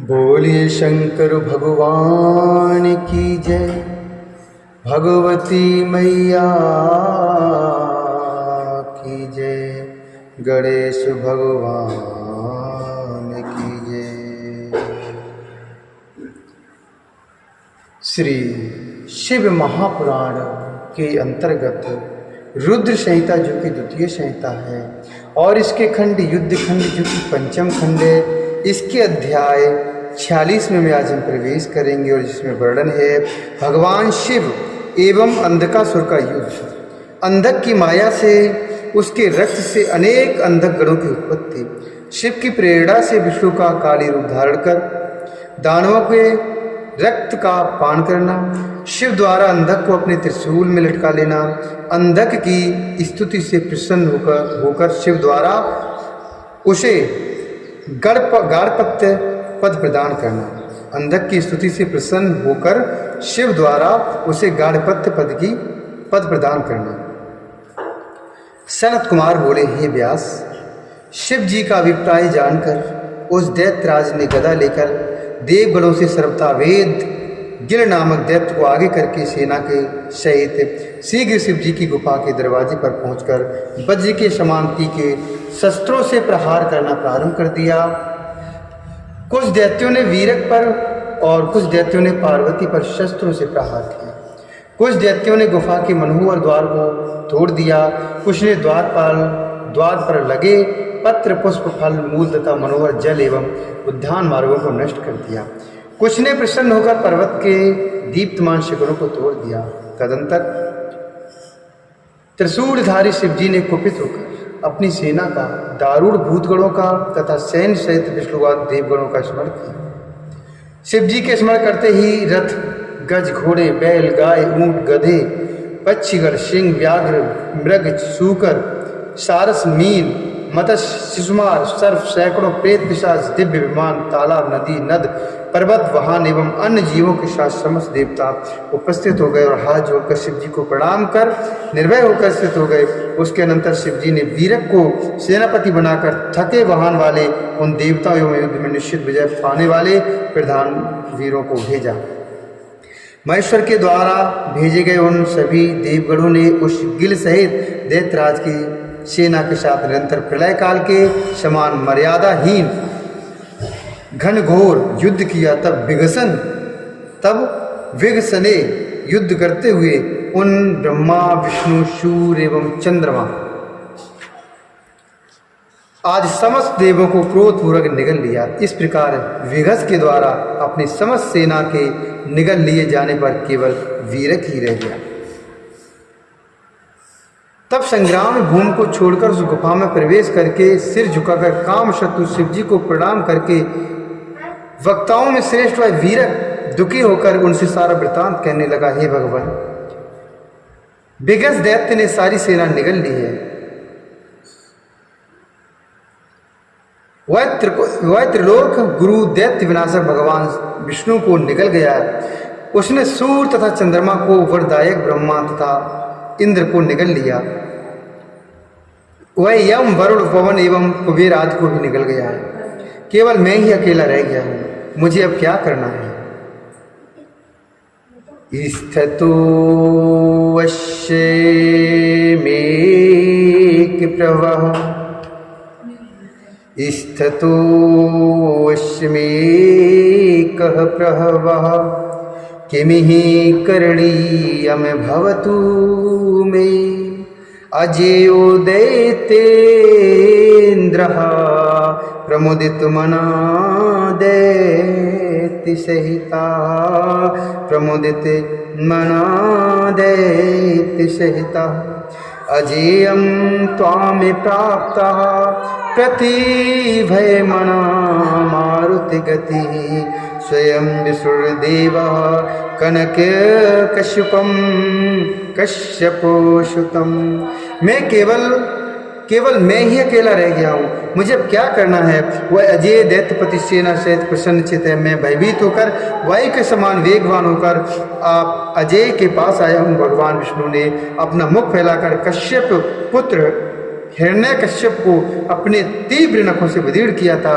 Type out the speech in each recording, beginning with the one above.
बोलिए शंकर भगवान की जय। भगवती मैया की जय। गणेश भगवान की जय। श्री शिव महापुराण के अंतर्गत रुद्र संहिता जो कि द्वितीय संहिता है और इसके खंड युद्ध खंड जो कि पंचम खंड है, इसके अध्याय 46 में आज हम प्रवेश करेंगे और जिसमें वर्णन है भगवान शिव एवं अंधकासुर का युद्ध। अंधक की माया से, उसके रक्त से अनेक अंधक गणों की उत्पत्ति, शिव की प्रेरणा से विष्णु का काली रूप धारण कर दानवों के रक्त का पान करना, शिव द्वारा अंधक को अपने त्रिशूल में लटका लेना, अंधक की स्तुति से प्रसन्न होकर शिव द्वारा उसे गाढ़पत्य पद प्रदान करना, अंधक की स्तुति से प्रसन्न होकर शिव द्वारा उसे गाढ़पत्य पद प्रदान करना। सनत कुमार बोले, हे व्यास, शिव जी का अभिप्राय जानकर उस दैत्यराज ने गदा लेकर देवगणों से सर्वथा वेद गिर नामक दैत्य को आगे करके सेना के सहित शीघ्र शिव जी की गुफा के दरवाजे पर पहुंचकर वज्र के समान तीखे शस्त्रों से प्रहार करना प्रारंभ कर दिया। कुछ दैत्यों ने वीरक पर और कुछ दैत्यों ने पार्वती पर शस्त्रों से प्रहार किया। कुछ दैत्यों ने गुफा के मनोहर द्वार को तोड़ दिया। कुछ ने द्वार पर लगे पत्र, पुष्प, फल, मूल तथा मनोहर जल एवं उद्यान मार्गों को नष्ट कर दिया। कुछ ने प्रसन्न होकर पर्वत के दीप्तमान शिखरों को तोड़ दिया। तदंतर त्रिशूलधारी शिवजी ने कुपित होकर अपनी सेना का, दारूढ़ भूतगणों का तथा सैन्य सहित विष्णुवाद देवगणों का स्मरण किया। शिवजी के स्मरण करते ही रथ, गज, घोड़े, बैल, गाय, ऊंट, गधे, पक्षीगण, सिंह, व्याघ्र, मृग, सूकर, सारस, मीन, मत्स्य, शिशुमार, सर्प, सैकड़ों प्रेत, पिशाच, दिव्य विमान, तालाब, नदी, नद, पर्वत, वाहन एवं अन्य जीवों के साथ समस्त देवता उपस्थित हो गए और हाथ जोड़कर शिव जी को प्रणाम कर निर्भय होकर स्थित हो गए। उसके अनंतर शिव जी ने वीरक को सेनापति बनाकर थके वाहन वाले उन देवताओं एवं युद्ध में निश्चित विजय पाने वाले प्रधान वीरों को भेजा। महेश्वर के द्वारा भेजे गए उन सभी देवगणों ने उस गिल सहित दैत्यराज की सेना के साथ निरंतर प्रलय काल के समान मर्यादाहीन घनघोर युद्ध किया। तब विघसने युद्ध करते हुए उन ब्रह्मा, विष्णु, सूर्य एवं चंद्रमा आज समस्त देवों को क्रोधपूर्वक निगल लिया। इस प्रकार विघस के द्वारा अपनी समस्त सेना के निगल लिए जाने पर केवल वीरक ही रह गया। तब संग्राम भूमि को छोड़कर उस गुफा में प्रवेश करके सिर झुकाकर काम शत्रु शिव जी को प्रणाम करके वक्ताओं में श्रेष्ठ वह वीरक दुखी होकर उनसे सारा वृतांत कहने लगा, हे भगवान, विघस दैत्य ने सारी सेना निगल ली है। वह त्रिलोक गुरु दैत्य विनाशक भगवान विष्णु को निगल गया। उसने सूर्य तथा चंद्रमा को, वरदायक ब्रह्मा तथा इंद्र को निगल लिया। वह यम, वरुण, पवन एवं कुबेर आदि को भी निगल गया है। केवल मैं ही अकेला रह गया हूं। मुझे अब क्या करना है? स्थितो वश्यमेक प्रवः, स्थितो वश्यमेकः प्रवः, किमिहि करणीयं भवतु मे। अजेयो दैत्येन्द्रः प्रमुदितमना दैत्यसहिता, प्रमुदितमना दैत्यसहिता। अजेयं त्वां प्राप्तः प्रतिभयमना मारुतिगतिः, स्वयं विष्णुर्देवः कनककश्यपं कश्यपोषुतम्। मैं केवल मैं ही अकेला रह गया हूँ। मुझे अब क्या करना है? वह अजय दैत्यपति सेना सहित प्रसन्नचित है। मैं भयभीत होकर वायु के समान वेगवान होकर आप अजय के पास आया हूँ। भगवान विष्णु ने अपना मुख फैलाकर कश्यप पुत्र हिरण्यकश्यप को अपने तीव्र नखों से विदीर्ण किया था।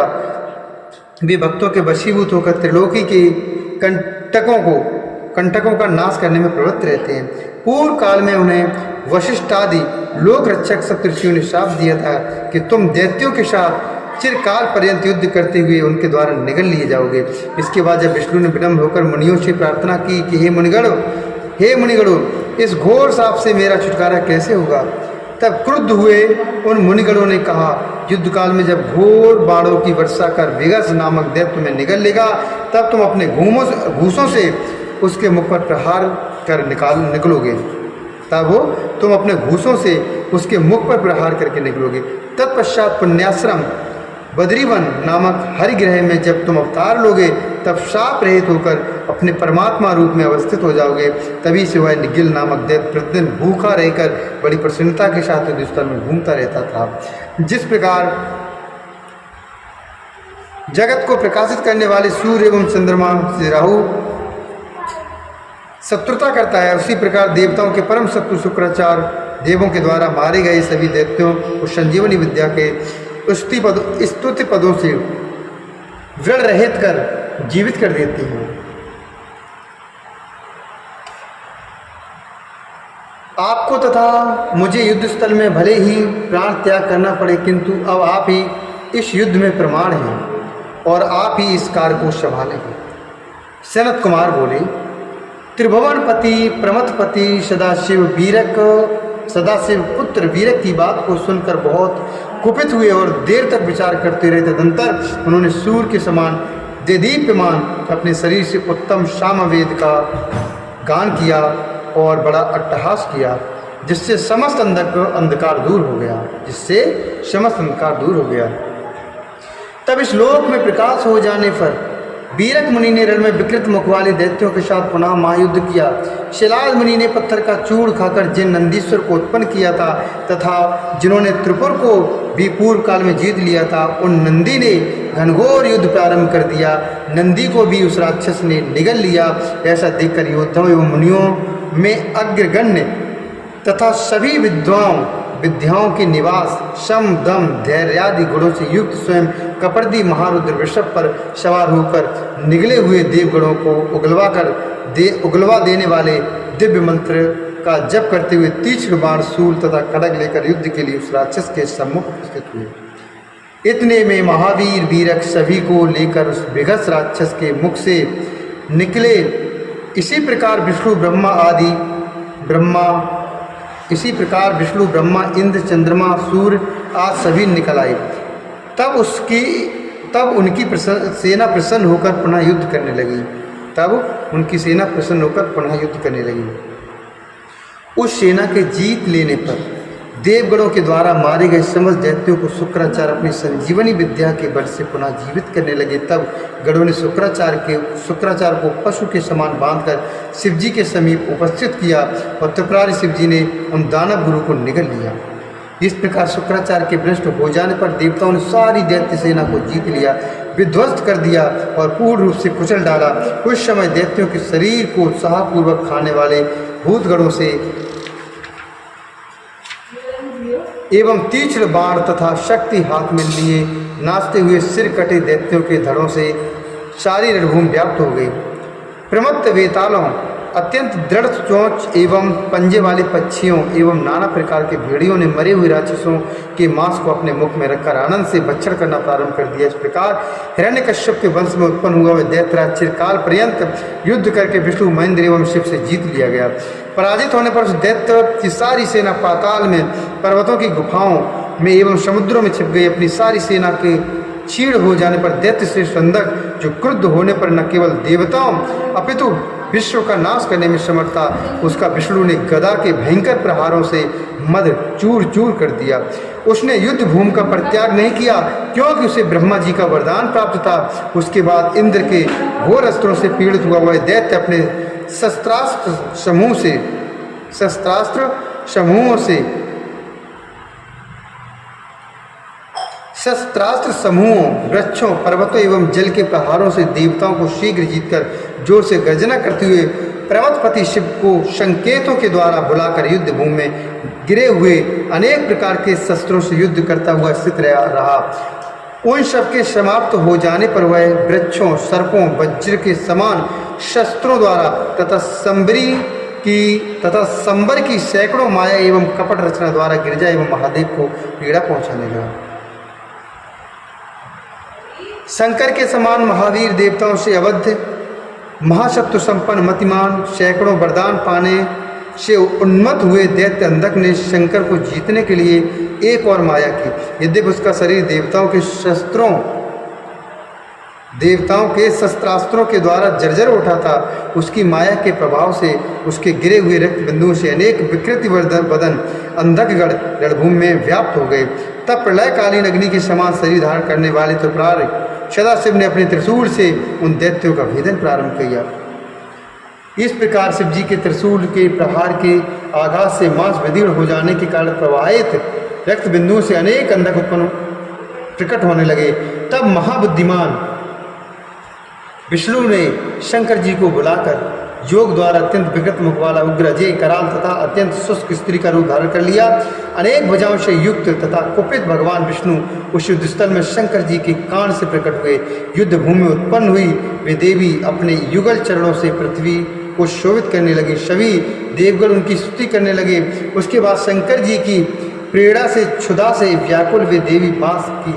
वे भक्तों के वशीभूत होकर त्रिलोकी के कंटकों का नाश करने में प्रवृत्त रहते हैं। पूर्व काल में उन्हें वशिष्ठ आदि लोक रक्षक सप्तऋषियों ने शाप दिया था कि तुम दैत्यों के साथ चिरकाल पर्यंत युद्ध करते हुए उनके द्वारा निगल लिए जाओगे। इसके बाद जब विष्णु ने विनम्र होकर मुनियों से प्रार्थना की कि हे मुनिगणों, इस घोर साप से मेरा छुटकारा कैसे होगा, तब क्रुद्ध हुए उन मुनिगणों ने कहा, युद्ध काल में जब घोर बाणों की वर्षा कर विगस नामक दैत्य में निगल लेगा, तब तुम अपने घूसों से उसके मुख पर प्रहार कर निकलोगे। तब तुम अपने घूसों से उसके मुख पर प्रहार करके निकलोगे। तत्पश्चात पुण्याश्रम बद्रीवन नामक हरिग्रह में जब तुम अवतार लोगे, तब शाप रहित होकर अपने परमात्मा रूप में अवस्थित हो जाओगे। तभी से वह निगिल नामक दैत्य प्रतिदिन भूखा रहकर बड़ी प्रसन्नता के साथ युद्धस्थल में घूमता रहता था। जिस प्रकार जगत को प्रकाशित करने वाले सूर्य एवं चंद्रमा से राहु शत्रुता करता है, उसी प्रकार देवताओं के परम शत्रु शुक्राचार्य देवों के द्वारा मारे गए सभी दैत्यों को संजीवनी विद्या के स्तुति पदों से व्रण रहित कर जीवित कर देती हैं। आपको तथा मुझे युद्ध स्थल में भले ही प्राण त्याग करना पड़े, किंतु अब आप ही इस युद्ध में प्रमाण हैं और आप ही इस कार्य को संभालेंगे। सनत कुमार बोले, त्रिभुवनपति प्रमथपति सदाशिव पुत्र वीरक की बात को सुनकर बहुत कुपित हुए और देर तक विचार करते रहे। तदंतर उन्होंने सूर्य के समान देदीप्यमान अपने शरीर से उत्तम सामवेद का गान किया और बड़ा अट्टहास किया, जिससे समस्त अंधकार दूर हो गया। तब इस लोक में प्रकाश हो जाने पर वीरक मुनि ने रण में विकृत मुख वाले दैत्यों के साथ पुनः महायुद्ध किया। शिलाद मुनि ने पत्थर का चूर्ण खाकर जिन नंदीश्वर को उत्पन्न किया था तथा जिन्होंने त्रिपुर को भी पूर्व काल में जीत लिया था, उन नंदी ने घनघोर युद्ध प्रारंभ कर दिया। नंदी को भी उस राक्षस ने निगल लिया। ऐसा देखकर योद्धाओं एवं मुनियों में अग्रगण्य तथा सभी विद्याओं के निवास शम दम धैर्यादि गुणों से युक्त स्वयं कपर्दी महारुद्र वृषभ पर सवार होकर निगले हुए देवगणों को उगलवा देने वाले दिव्य मंत्र का जप करते हुए तीक्ष्ण बाण शूल तथा खड्ग लेकर युद्ध के लिए उस राक्षस के सम्मुख उपस्थित हुए। इतने में महावीर वीरक सभी को लेकर उस विघस राक्षस के मुख से निकले। इसी प्रकार विष्णु ब्रह्मा इंद्र चंद्रमा सूर्य आज सभी निकल आए। तब उनकी सेना प्रसन्न होकर पुनः युद्ध करने लगी। उस सेना के जीत लेने पर देवगणों के द्वारा मारे गए समस्त दैत्यों को शुक्राचार्य अपनी संजीवनी विद्या के बल से पुनः जीवित करने लगे। तब गणों ने शुक्राचार्य को पशु के समान बांधकर शिवजी के समीप उपस्थित किया और त्रिपुरारी शिवजी ने उन दानव गुरु को निगल लिया। इस प्रकार शुक्राचार्य के भ्रष्ट हो जाने पर देवताओं ने सारी दैत्य सेना को जीत लिया, विध्वस्त कर दिया और पूर्ण रूप से कुचल डाला। उस समय दैत्यों के शरीर को उत्साहपूर्वक खाने वाले भूतगणों से एवं तीक्ष्ण बाण तथा शक्ति हाथ में लिए नाचते हुए सिर कटे दैत्यों के धड़ों से सारी रणभूमि व्याप्त हो गई। प्रमत्त वेतालों, अत्यंत दृढ़ चोंच एवं पंजे वाले पक्षियों एवं नाना प्रकार के भेड़ियों ने मरे हुए राक्षसों के मांस को अपने मुख में रखकर आनंद से भक्षण करना प्रारंभ कर दिया। इस प्रकार हिरण्यकश्यप के वंश में उत्पन्न हुआ वह दैत्यराज चिरकाल पर्यंत युद्ध करके विष्णु महेंद्र एवं शिव से जीत लिया गया। पराजित होने पर उस दैत्य की सारी सेना पाताल में, पर्वतों की गुफाओं में एवं समुद्रों में छिप गई। अपनी सारी सेना के क्षीण हो जाने पर दैत्य से संदक, जो क्रुद्ध होने पर न केवल देवताओं अपितु विश्व का नाश करने में समर्थ था, उसका विष्णु ने गदा के भयंकर प्रहारों से मद चूर चूर कर दिया। उसने युद्ध भूमि का परित्याग नहीं किया, क्योंकि उसे ब्रह्मा जी का वरदान प्राप्त था। उसके बाद इंद्र के घोर अस्त्रों से पीड़ित हुआ वह दैत्य अपने शस्त्रास्त्र समूहों, वृक्षों, पर्वतों एवं जल के प्रहारों से देवताओं को शीघ्र जीतकर जोर से गर्जना करते हुए प्रमथपति शिव को संकेतों के द्वारा बुलाकर युद्ध भूमि में गिरे हुए अनेक प्रकार के शस्त्रों से युद्ध करता हुआ स्थित रहा। उन सब के समाप्त हो जाने पर वह वृक्षों, सर्पों, वज्र के समान शस्त्रों द्वारा तथा संबर की सैकड़ों माया एवं कपट रचना द्वारा गिरजा एवं महादेव को पीड़ा पहुंचाने लगा। शंकर के समान महावीर देवताओं से अवध्य, महासत्व संपन्न मतिमान, सैकड़ों वरदान पाने से उन्मत्त हुए दैत्य अंधक ने शंकर को जीतने के लिए एक और माया की। यद्यपि उसका शरीर देवताओं के शस्त्रास्त्रों के द्वारा जर्जर उठा था, उसकी माया के प्रभाव से उसके गिरे हुए रक्त बिंदुओं से अनेक विकृति बदन अंधकगण रणभूमि में व्याप्त हो गए। तब प्रलयकालीन अग्नि के समान शरीर धारण करने वाले त्रिपुरारी सदाशिव ने अपने त्रिशूल से उन दैत्यों का भेदन प्रारंभ किया। इस प्रकार शिव जी के त्रिशूल के प्रहार के आघात से मांस विदीर्ण हो जाने के कारण प्रवाहित रक्त बिंदुओं से अनेक अंधक उत्पन्न प्रकट होने लगे। तब महाबुद्धिमान विष्णु ने शंकर जी को बुलाकर योग द्वारा अत्यंत विकृत मुख वाला उग्र, अजय, कराल तथा अत्यंत शुष्क स्त्री का रूप धारण कर लिया। अनेक भुजाओं से युक्त तथा कुपित भगवान विष्णु उस युद्ध स्थल में शंकर जी के कान से प्रकट हुए। युद्ध भूमि उत्पन्न हुई। वे देवी अपने युगल चरणों से पृथ्वी को शोभित करने लगी। सभी देवगण उनकी स्तुति करने लगे। उसके बाद शंकर जी की प्रेरणा से क्षुधा से व्याकुल वे देवी बांस की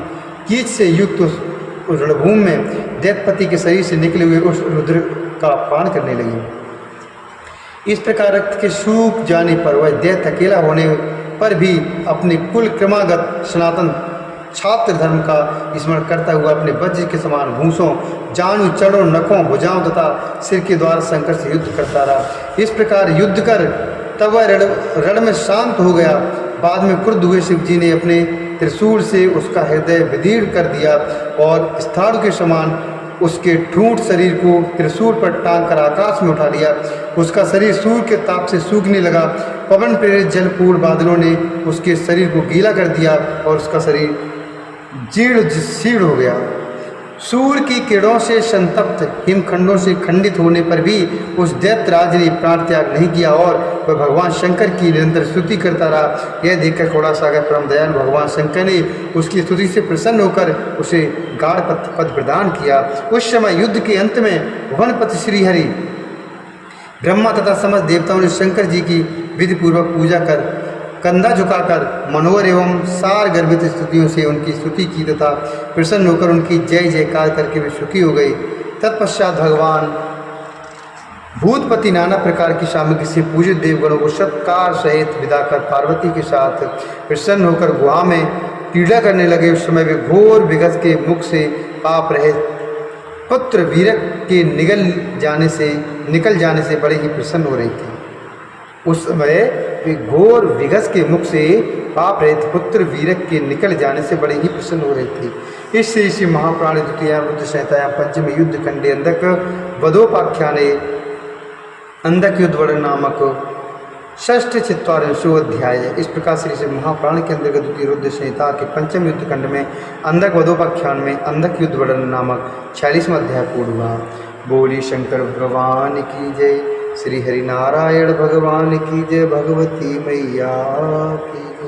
कीच से युक्त उस रणभूमि में दैत्यपति के शरीर से निकले हुए उस रुद्र का पान करने लगी। इस प्रकार रक्त के सूख जाने पर वह दैत्य अकेला होने पर भी अपने कुल क्रमागत सनातन छात्र धर्म का स्मरण करता हुआ अपने वज्र के समान भूसों, जानू, चरणों, नखों, भुजाओं तथा सिर के द्वारा शंकर से युद्ध करता रहा। इस प्रकार युद्ध कर तब वह रण में शांत हो गया। बाद में क्रुद्ध हुए शिव जी ने अपने त्रिशूल से उसका हृदय विदीर्ण कर दिया और स्थाणु के समान उसके ठूंठ शरीर को त्रिशूल पर टांग कर आकाश में उठा लिया। उसका शरीर सूर्य के ताप से सूखने लगा। पवन प्रेरित जलपूर्ण बादलों ने उसके शरीर को गीला कर दिया और उसका शरीर जीर्ण शीर्ण हो गया। सूर्य की किरणों से संतप्त हिमखंडों से खंडित होने पर भी उस दैत्यराज ने प्राण त्याग नहीं किया और वह भगवान शंकर की निरंतर स्तुति करता रहा। यह देखकर करुणा सागर परम दयाल भगवान शंकर ने उसकी स्तुति से प्रसन्न होकर उसे गाढ़ पद प्रदान किया। उस समय युद्ध के अंत में भुवनपति श्रीहरि, ब्रह्मा तथा समस्त देवताओं ने शंकर जी की विधि पूर्वक पूजा कर कंधा झुकाकर मनोहर एवं सार गर्भित स्तुतियों से उनकी स्तुति की तथा प्रसन्न होकर उनकी जय जयकार करके वे सुखी हो गई। तत्पश्चात भगवान भूतपति नाना प्रकार की सामग्री से पूजित देवगणों को सत्कार सहित विदाकर पार्वती के साथ प्रसन्न होकर गुहा में पीड़ा करने लगे। उस समय वे घोर विगत के मुख से पाप रहित पुत्र वीरक के निकल जाने से बड़े ही प्रसन्न हो रही थी। उस समय वे घोर विगस के मुख से पाप रहित पुत्र वीरक के निकल जाने से बड़े ही प्रसन्न हो रही थी। इससे इसी महाप्राण द्वितीय रुद्र संहितायां पंचम युद्ध खंडे अंधक वधोपाख्याने अंधक युद्ध वर्णन नामक षष्ठ चत्वारिंशो अध्याय। इस प्रकार से इसे महाप्राण के अंतर्गत द्वितीय रुद्र संहिता के पंचम युद्ध खंड में अंधक वधोपाख्यान में अंधक युद्ध वर्णन नामक 46वां अध्याय पूर्ण हुआ। बोली शंकर भगवान की जय। श्री हरि नारायण भगवान की जय। भगवती मैया की जय।